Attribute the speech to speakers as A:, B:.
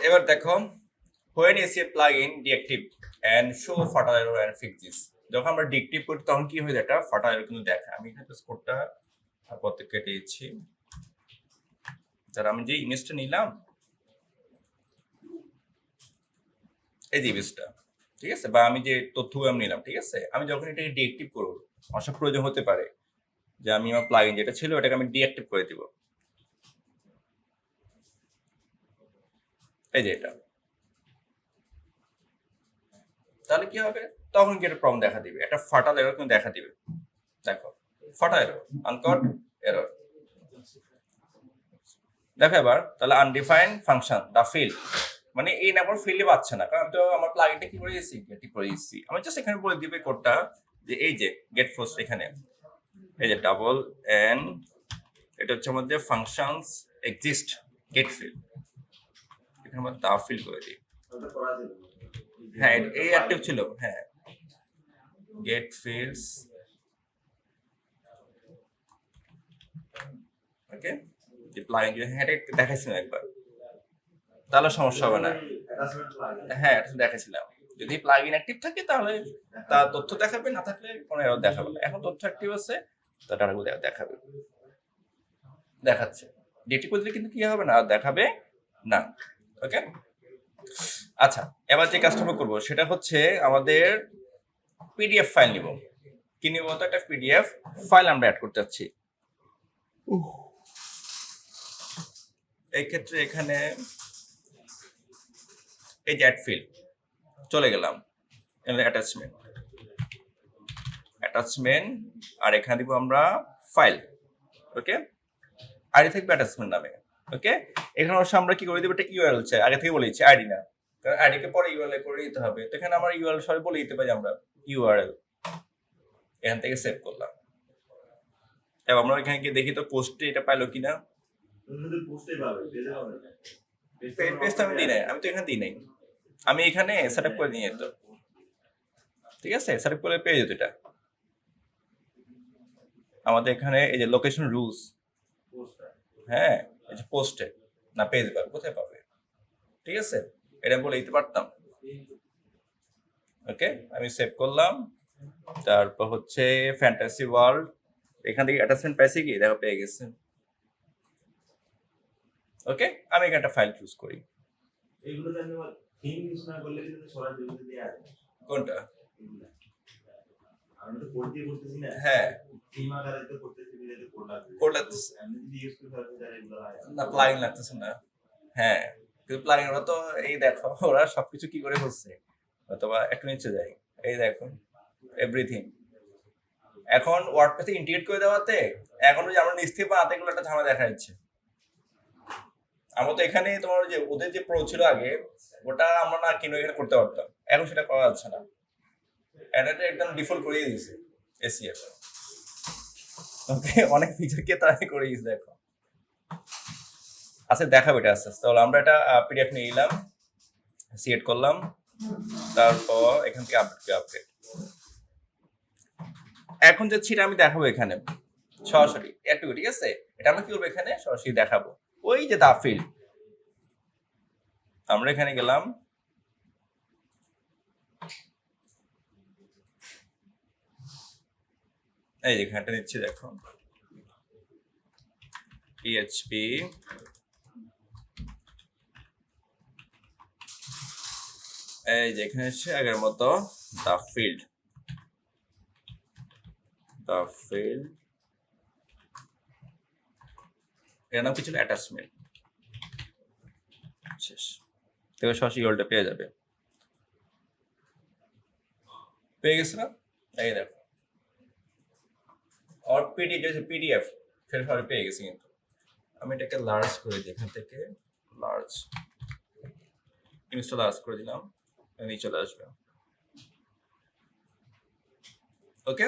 A: এবার দেখো, when is a plugin deactive and show fatal error and fix this? যখন আমরা ডিএক্টিভ করি তখন কি হয়ে যায়, এটা ফাটা এরর কিন্তু দেখা। আমি এখানে কোডটা আপাতত কেটে দিচ্ছি। আমি যে ইমেজটা নিলাম, এই যে ইমেজটা, ঠিক আছে, বা আমি যে তথ্য আমি নিলাম, ঠিক আছে, আমি যখন এটাকে ডিএক্টিভ করবো, অবশ্য প্রয়োজন হতে পারে যে আমি আমার প্লাগইন যেটা ছিল এটাকে আমি ডিএক্টিভ করে দিব। এই যে এটা, তাহলে কি হবে, তখন কি একটা প্রবলেম দেখা দিবে, একটা ফাটাল এরর কিন্তু দেখা দিবে। দেখো, ফাটা এরর, আনকট এরর। দেখো এবার, তাহলে আনডিফাইন্ড ফাংশন দা ফিল্ড, মানে এই নাম্বার ফিল্ডে পাচ্ছে না, কারণ তো আমার প্লাগইনটা কি করে দিয়েছি, গেট করে দিয়েছি। আমি জাস্ট এখানে বলে দিবে কোডটা যে এই যে গেট পোস্ট, এখানে এই যে ডাবল এন, এটা হচ্ছে আমাদের ফাংশনস এক্সিস্ট গেট ফিল্ড, এখানে আমরা দা ফিল্ড করে দিই। হ্যাঁ, এই অ্যাক্টিভ ছিল। হ্যাঁ, গেট ফিল্ডস, ওকে, যে প্লাগইন যে হ্যাঁ এটা দেখাইছিলাম একবার, তাহলে সমস্যা হবে না। হ্যাঁ, এটা দেখাইছিলাম, যদি প্লাগইন অ্যাক্টিভ থাকে তাহলে তার তথ্য দেখাবে, না থাকলে কোনো এরর দেখাবে না। এখন তথ্য অ্যাক্টিভ আছে, তার ডাটাগুলো দেখাবে, দেখাচ্ছে। ডিএক্টিভ করে দিলে কিন্তু কি হবে না, দেখাবে না। ওকে, আচ্ছা, এবার যে কাজটা আমরা করবো সেটা হচ্ছে আমাদের পিডিএফ ফাইল নিব। কি নিব, তো একটা পিডিএফ ফাইল আমরা অ্যাড করতে যাচ্ছি। এই ক্ষেত্রে এখানে এই যে অ্যাড ফিল্ড চলে গেলাম, অ্যাটাচমেন্ট, আর এখানে দিব আমরা ফাইল। ওকে, আইডি থাকবে অ্যাটাচমেন্ট নামে। ওকে, এখানে অবশ্য আমরা কি করে দিব, একটা ইউআরএল চাই, আগে থেকে বলে দিচ্ছি, আইডি না, কারণ আইডিকে পরে ইউআরএল করে দিতে হবে। তো এখানে আমরা ইউআরএল সবাই বলে দিতে পারি, আমরা ইউআরএল এখান থেকে সেভ করলাম। এবার আমরা এখানে গিয়ে দেখি তো পোস্টে এটা পাইলো কিনা। পেজটা আমি দিই নাই, আমি তো এখানে দিই নাই, আমি এখানে সেট আপ করে নিয়ে যেত। ঠিক আছে, সেট আপ করে পেয়ে যেত এটা আমাদের এখানে। এই যে লোকেশন রুলস, হ্যাঁ, এই যে পোস্টে না পেজ পাবে, কোথায় পাবে, ঠিক আছে, এটা বলে দিতে পারতাম। ওকে, আমি সেভ করলাম। তারপর হচ্ছে ফ্যান্টাসি ওয়ার্ল্ড, এখান থেকে অ্যাটাচমেন্ট পাইছি কি, দেখো পেয়ে গেছে। ওকে, আমি এখানে একটা ফাইল চুজ করি। কোনটা? হ্যাঁ, কোড লাগতেছে না, প্লাগইন লাগতেছে না। হ্যাঁ, কিন্তু প্লাগইন ওরা তো এই দেখো, ওরা সবকিছু কি করে করছে, অথবা একটু নিচে যাই, এই দেখো এভরিথিং। এখন ওয়ার্ডপ্রেসে ইন্টিগ্রেট করে দেওয়াতে এখন যদি আমরা নিচ থেকে পাতে এগুলো একটা ঝামেলা দেখা যাচ্ছে। আমরা তো এখানে তোমার যে ওদের যে প্রো ছিল আগে, ওটা আমরা না কিনে এখানে করতে পারতাম, এখন সেটা করা যাচ্ছে না। এটা একদম ডিফল্ট করে দিয়েছে এসিএফ। ওকে, অনেক ফিচারকে তাই করে দিয়েছে, দেখো। আচ্ছা, দেখাবো এটা আস্তে আস্তে। তাহলে আমরা এটা পিডিএফ নিয়ে নিলাম, সিলেক্ট করলাম, তারপর এখান থেকে আপডেট। এখন যে ছিটা আমি দেখাবো এখানে সরাসরি একটু, ঠিক আছে, এটা আমরা কি করবো, এখানে সরাসরি দেখাবো। ওই যে দা ফিল্ড, আমরা এখানে গেলাম, এই যে এখানটা নিচ্ছি, দেখো পিএইচপি, এই যে এখানে হচ্ছে আগের মতো দা ফিল্ড, এর নাম কি ছিল, অ্যাটাচমেন্ট। শেষ, তবে সরাসরি ইউআরএলটা পেয়ে যাবে। পেয়ে গেছে না, এই দেখো, আর পিডিএফ সেটা সবাই পেয়ে গেছে। কিন্তু আমি এটাকে লার্জ করে দিই, এখান থেকে লার্জ ইমেজটা লার্জ করে দিলাম, নিচে চলে আসবে। ওকে,